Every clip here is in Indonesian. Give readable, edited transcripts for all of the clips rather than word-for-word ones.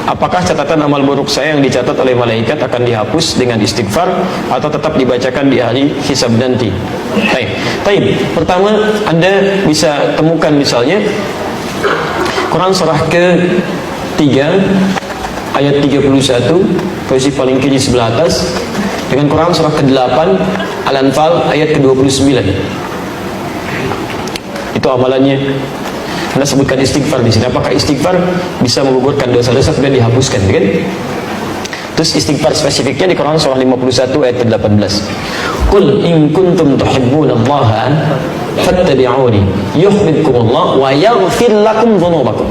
apakah catatan amal buruk saya yang dicatat oleh malaikat akan dihapus dengan istighfar atau tetap dibacakan di hari hisab nanti? Baik. Pertama, Anda bisa temukan misalnya Quran surah ke-3 ayat 31 posisi paling kiri sebelah atas, dengan Quran surah ke-8 Al-Anfal ayat ke-29. Itu amalannya. Anda sebutkan istighfar di sini. Apakah istighfar bisa menggugurkan dosa-dosa dan dihapuskan, kan? Terus istighfar spesifiknya di Quran surah 51 ayat ke-18. Qul in kuntum tuhibbunallaha fattabi'uni yuhibbukumullah wa yaghfir lakum dzunubakum.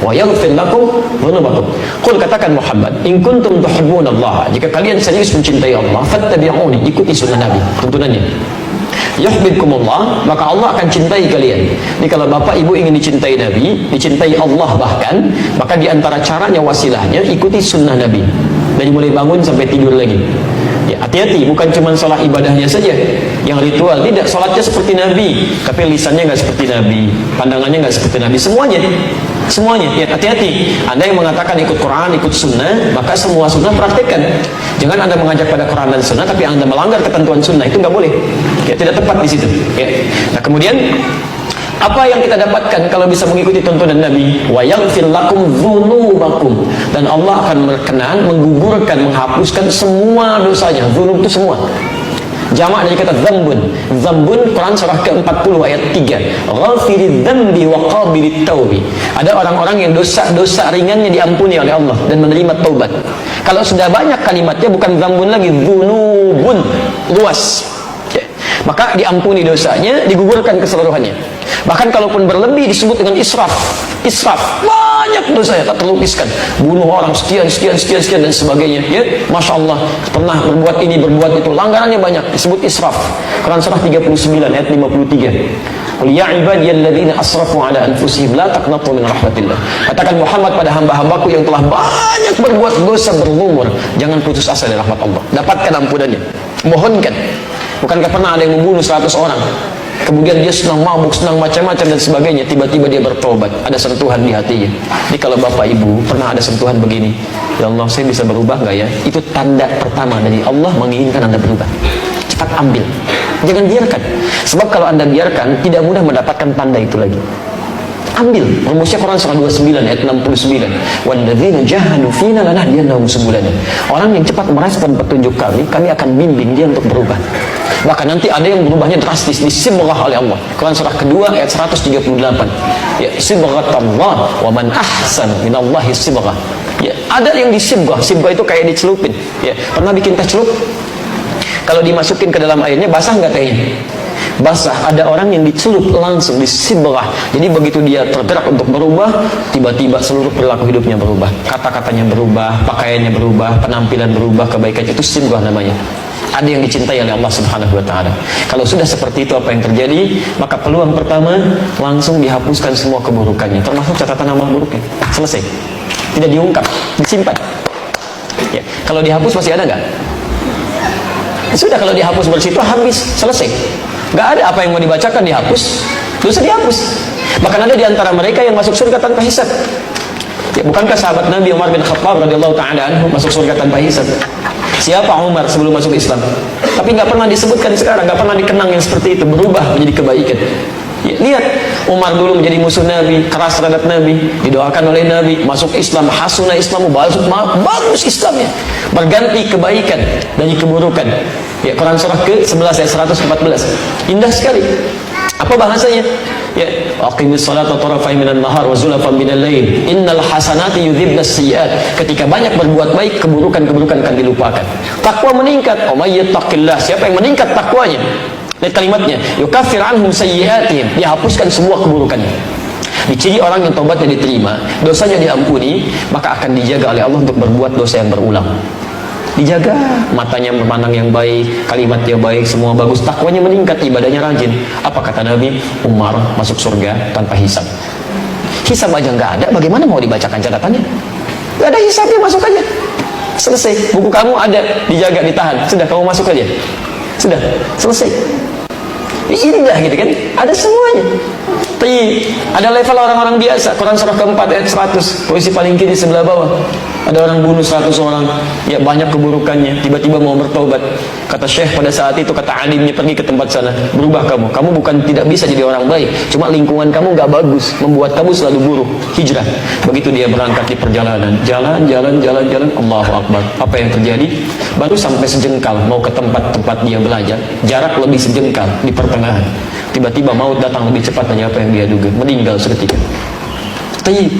Wa yaghfir lakum dzunubakum. Qul, katakan Muhammad, in kuntum tuhibbunallaha, jika kalian serius mencintai Allah, fattabi'uni, ikuti sunnah Nabi, tuntunannya. Yuhibbukumullah, maka Allah akan cintai kalian. Jadi kalau bapak ibu ingin dicintai Nabi, dicintai Allah bahkan, maka diantara caranya, wasilahnya, ikuti sunnah Nabi dari mulai bangun sampai tidur lagi. Ya, hati-hati, bukan cuma sholat ibadahnya saja yang ritual, tidak. Sholatnya seperti Nabi, tapi lisannya nggak seperti Nabi, pandangannya nggak seperti Nabi, semuanya. Ya, hati-hati. Anda yang mengatakan ikut Quran, ikut sunnah, maka semua sunnah praktekkan. Jangan Anda mengajak pada Quran dan sunnah tapi Anda melanggar ketentuan sunnah, itu nggak boleh. Ya, tidak tepat di situ. Ya. Nah, kemudian apa yang kita dapatkan kalau bisa mengikuti tuntunan Nabi? Wa yaghfir lakum dzunubakum, dan Allah akan berkenan menggugurkan, menghapuskan semua dosanya. Dzunub itu semua. Jamak dari kata dzambun. Dzambun, Quran surah ke-40 ayat 3. Ghafiridz dzambi wa qabilit taubi. Ada orang-orang yang dosa-dosa ringannya diampuni oleh Allah dan menerima taubat. Kalau sudah banyak kalimatnya bukan dzambun lagi, dzunubun, luas. Maka diampuni dosanya, digugurkan keseluruhannya. Bahkan kalaupun berlebih disebut dengan israf. Banyak dosanya tak terlukiskan. Bunuh orang sekian dan sebagainya. Ya, Masya Allah, pernah berbuat ini, berbuat itu. Langgarannya banyak, disebut israf. Quran surah 39 ayat 53. Qul ya ibadiyalladzina asrafu ala anfusihim la taqnatu min rahmatillah. Katakan Muhammad pada hamba-hambaku yang telah banyak berbuat dosa berlumur, jangan putus asa dari rahmat Allah. Dapatkan ampunannya. Mohonkan. Bukankah pernah ada yang membunuh 100 orang? Kemudian dia senang mabuk, senang macam-macam dan sebagainya. Tiba-tiba dia bertobat, ada sentuhan di hatinya. Jadi kalau bapak ibu pernah ada sentuhan begini, ya Allah, saya bisa berubah nggak ya? Itu tanda pertama dari Allah menginginkan Anda berubah. Cepat ambil, jangan biarkan. Sebab kalau Anda biarkan, tidak mudah mendapatkan tanda itu lagi. Ambil. Rumusnya Quran surah 29 ayat 69. Walladzina jahadu fina lanahdiyannahum subulana. Orang yang cepat merespon petunjuk kami akan bimbing dia untuk berubah. Bahkan nanti ada yang berubahnya drastis, disibghah oleh Allah. Quran surah kedua ayat 138. Ya, sibghatallah wa man ahsan minallahi sibghah. Ya, ada yang disibghah. Sibghah itu kayak dicelupin. Ya, pernah bikin teh celup? Kalau dimasukin ke dalam airnya basah nggak tehnya? Basah. Ada orang yang dicelup langsung, disibghah. Jadi begitu dia tergerak untuk berubah, tiba-tiba seluruh perilaku hidupnya berubah, kata-katanya berubah, pakaiannya berubah, penampilan berubah, kebaikan. Itu sibghah namanya. Ada yang dicintai oleh Allah Subhanahu wa taala. Kalau sudah seperti itu, apa yang terjadi? Maka peluang pertama, langsung dihapuskan semua keburukannya, termasuk catatan amal buruknya. Selesai. Tidak diungkap, disimpan. Ya. Kalau dihapus masih ada nggak? Sudah, kalau dihapus bersih itu habis, selesai. Nggak ada apa yang mau dibacakan, dihapus, dosa dihapus. Bahkan ada di antara mereka yang masuk surga tanpa hisab. Ya, bukankah sahabat Nabi Umar bin Khattab radhiyallahu taala anhu masuk surga tanpa hisab? Siapa Umar sebelum masuk Islam? Tapi nggak pernah disebutkan sekarang, nggak pernah dikenang yang seperti itu, berubah menjadi kebaikan. Ya, lihat, Umar dulu menjadi musuh Nabi, keras terhadap Nabi, didoakan oleh Nabi, masuk Islam, hasuna Islamu, bagus Islamnya, berganti kebaikan dari keburukan. Ya, Quran surah ke-11 ayat 114. Indah sekali. Apa bahasanya? Ya, aqimis salata tarafai minan nahar wa zulafan minal lail. Innal hasanati yudhibnas sayyi'at. Ketika banyak berbuat baik, keburukan-keburukan akan dilupakan. Takwa meningkat. Oh, may yattaqillah. Siapa yang meningkat takwanya? Lihat kalimatnya, yukaffir anhum sayyi'atihim. Dihapuskan semua keburukannya. Ciri orang yang taubatnya diterima, dosanya diampuni, maka akan dijaga oleh Allah untuk berbuat dosa yang berulang. Dijaga, matanya memandang yang baik, kalimatnya baik, semua bagus, takwanya meningkat, ibadahnya rajin. Apa kata Nabi? Umar masuk surga tanpa hisab. Hisab aja nggak ada, bagaimana mau dibacakan catatannya? Nggak ada hisabnya, masuk aja. Selesai, buku kamu ada, dijaga, ditahan. Sudah, kamu masuk aja. Sudah, selesai. Indah gitu kan? Ada semuanya. Tapi ada level orang-orang biasa. Quran surah keempat ayat 100, posisi paling kiri sebelah bawah. Ada orang bunuh 100 orang, ya banyak keburukannya. Tiba-tiba mau bertobat. Kata Syekh pada saat itu, kata alimnya, pergi ke tempat sana, berubah kamu. Kamu bukan tidak bisa jadi orang baik, cuma lingkungan kamu gak bagus, membuat kamu selalu buruk. Hijrah. Begitu dia berangkat di perjalanan, jalan, Allahu Akbar. Apa yang terjadi? Baru sampai sejengkal mau ke tempat-tempat dia belajar, jarak lebih sejengkal di pertengahan. Tiba-tiba maut datang lebih cepat dari apa yang dia duga, meninggal seketika. Tapi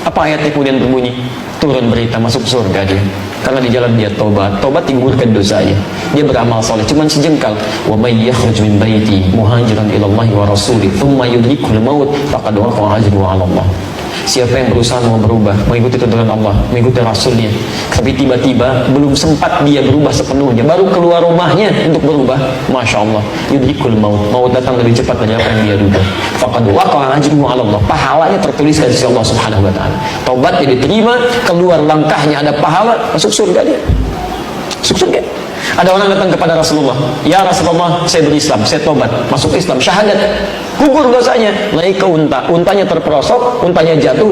apa ayatnya kemudian berbunyi? Turun berita masuk surga dia, karena di jalan dia tobat digugurkan dosanya, dia beramal soleh cuman sejengkal. Wa may yakhruj min baiti muhajiran ila Allah wa rasulih thumma yudrikul maut faqad waqa'a ajruhu 'ala Allah. Siapa yang berusaha mau berubah, mengikuti tuntunan Allah, mengikuti Rasulnya, tapi tiba-tiba belum sempat dia berubah sepenuhnya, baru keluar rumahnya untuk berubah, Masya Allah, yudhikul maut datang lebih cepat dari apa yang dia duga. Faqad waqa'a ajruhu 'ala Allah. Pahalanya tertuliskan di sisi Allah Subhanahu wa taala. Taubatnya diterima, keluar langkahnya ada pahala, masuk surga dia. Masuk surga. Ada orang datang kepada Rasulullah, ya Rasulullah, saya berislam, saya tobat, masuk Islam, syahadat, gugur dosanya, naik ke unta, untanya terperosok, untanya jatuh,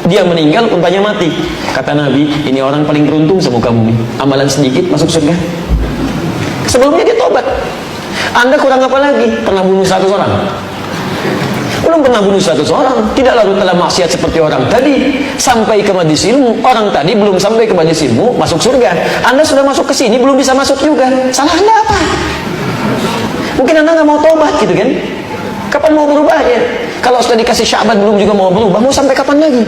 dia meninggal, untanya mati. Kata Nabi, ini orang paling beruntung semuka bumi, amalan sedikit masuk surga. Sebelumnya dia tobat. Anda kurang apa lagi? Pernah bunuh 100 orang? Belum pernah bunuh 100 orang, tidak lalu telah maksiat seperti orang tadi, sampai ke majelis ilmu. Orang tadi belum sampai ke majelis ilmu, masuk surga. Anda sudah masuk ke sini, belum bisa masuk juga. Salah Anda apa? Mungkin Anda nggak mau tobat gitu kan? Kapan mau berubahnya? Kalau sudah dikasih syahadat belum juga mau berubah, mau sampai kapan lagi?